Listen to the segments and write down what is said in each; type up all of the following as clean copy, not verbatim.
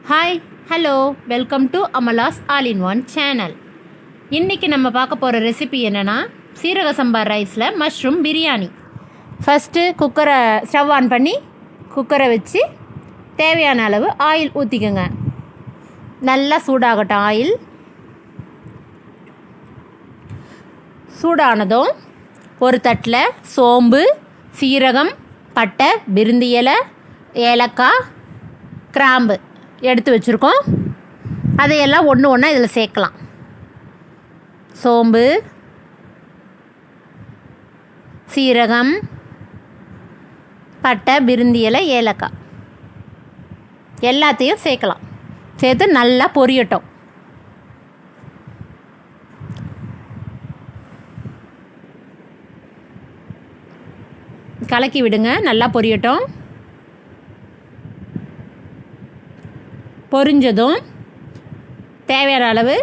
Hi hello welcome to Amala's all in one channel. இன்றைக்கி நம்ம பார்க்க போகிற ரெசிபி என்னென்னா சீரக சம்பா ரைஸில் மஷ்ரூம் பிரியாணி. ஃபஸ்ட்டு குக்கரை ஸ்டவ் ஆன் பண்ணி குக்கரை வச்சு தேவையான அளவு ஆயில் ஊற்றிக்கோங்க. நல்லா சூடாகட்டும். ஆயில் சூடானதும் ஒரு தட்டில் சோம்பு, சீரகம், பட்டை, பிரிந்தி இலை, ஏலக்காய், கிராம்பு எடுத்து வச்சுருக்கோம். அதையெல்லாம் ஒன்று ஒன்றா இதில் சேர்க்கலாம். சோம்பு, சீரகம், பட்டை, பிரிந்தி இலை, ஏலக்காய் எல்லாத்தையும் சேர்க்கலாம். சேர்த்து நல்லா பொரியட்டும். கலக்கி விடுங்க. நல்லா பொரியட்டும். பொரிஞ்சதும் தேவையான அளவு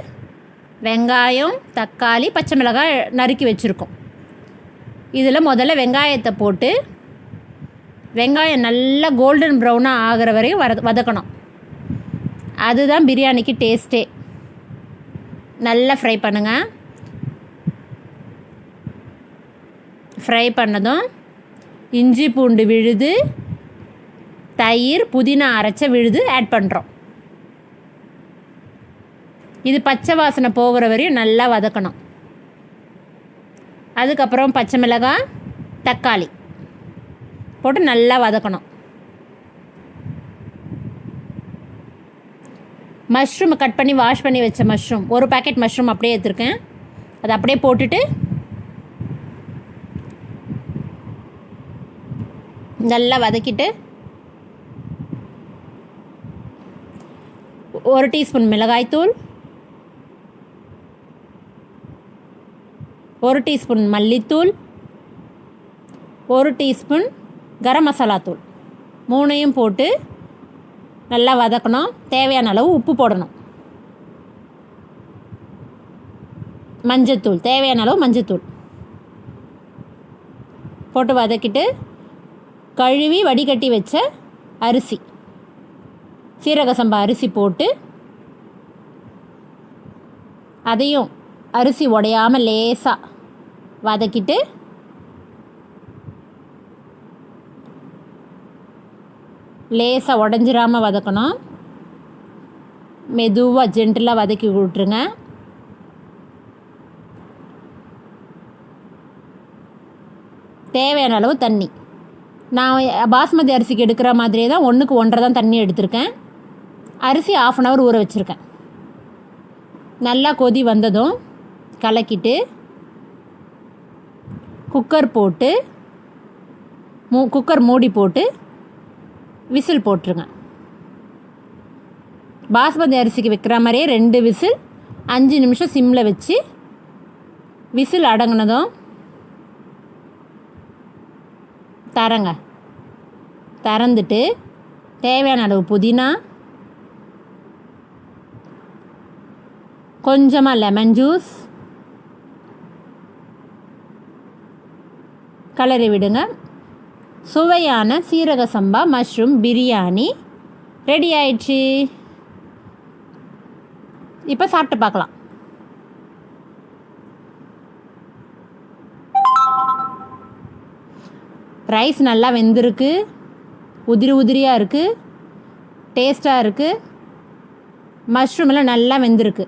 வெங்காயம், தக்காளி, பச்சை மிளகாய் நறுக்கி வச்சுருக்கோம். இதில் முதல்ல வெங்காயத்தை போட்டு வெங்காயம் நல்லா கோல்டன் ப்ரௌனாக ஆகிற வரையும் வதக்கணும். அதுதான் பிரியாணிக்கு டேஸ்ட்டே. நல்லா ஃப்ரை பண்ணுங்கள். ஃப்ரை பண்ணதும் இஞ்சி பூண்டு விழுது, தயிர், புதினா அரைச்ச விழுது ஆட் பண்ணுறோம். இது பச்சை வாசனை போகிற வரையும் நல்லா வதக்கணும். அதுக்கப்புறம் பச்சை மிளகாய், தக்காளி போட்டு நல்லா வதக்கணும். மஷ்ரூம் கட் பண்ணி வாஷ் பண்ணி வச்ச மஷ்ரூம், ஒரு பேக்கெட் மஷ்ரூம் அப்படியே எடுத்துருக்கேன். அதை அப்படியே போட்டுட்டு நல்லா வதக்கிட்டு 1 டீஸ்பூன் மிளகாய்த்தூள், 1 டீஸ்பூன் மல்லித்தூள், 1 டீஸ்பூன் கரம் மசாலா தூள், 3ஐயும் போட்டு நல்லா வதக்கணும். தேவையான அளவு உப்பு போடணும். மஞ்சத்தூள், தேவையான அளவு மஞ்சத்தூள் போட்டு வதக்கிட்டு கழுவி வடிகட்டி வச்ச அரிசி, சீரக சம்பா அரிசி போட்டு அதையும் அரிசி உடையாமல் லேசாக வதக்கிட்டு லேசாக உடஞ்சிராமல் வதக்கணும். மெதுவாக ஜென்டிலாக வதக்கி விட்டுருங்க. தேவையான அளவு தண்ணி. நான் பாஸ்மதி அரிசிக்கு எடுக்கிற மாதிரியே தான் 1க்கு 1.5 தான் தண்ணி எடுத்திருக்கேன். அரிசி 1/2 hour ஊற வச்சுருக்கேன். நல்லா கொதி வந்ததும் கலக்கிட்டு குக்கர் போட்டு குக்கர் மூடி போட்டு விசில் போட்டுருங்க. பாஸ்மதி அரிசிக்கு வைக்கிற மாதிரியே 2 விசில், 5 நிமிஷம் சிம்மில் வச்சு விசில் அடங்கினதும் திறந்துட்டு தேவையான அளவு புதினா, கொஞ்சமாக லெமன் ஜூஸ் கலரி விடுங்க. சுவையான சீரக சம்பா மஷ்ரூம் பிரியாணி ரெடி ஆயிடுச்சு. இப்போ சாப்பிட்டு பார்க்கலாம். ரைஸ் நல்லா வெந்திருக்கு, உதிரியாக இருக்குது, டேஸ்ட்டாக இருக்குது. மஷ்ரூமெல்லாம் நல்லா வெந்திருக்கு.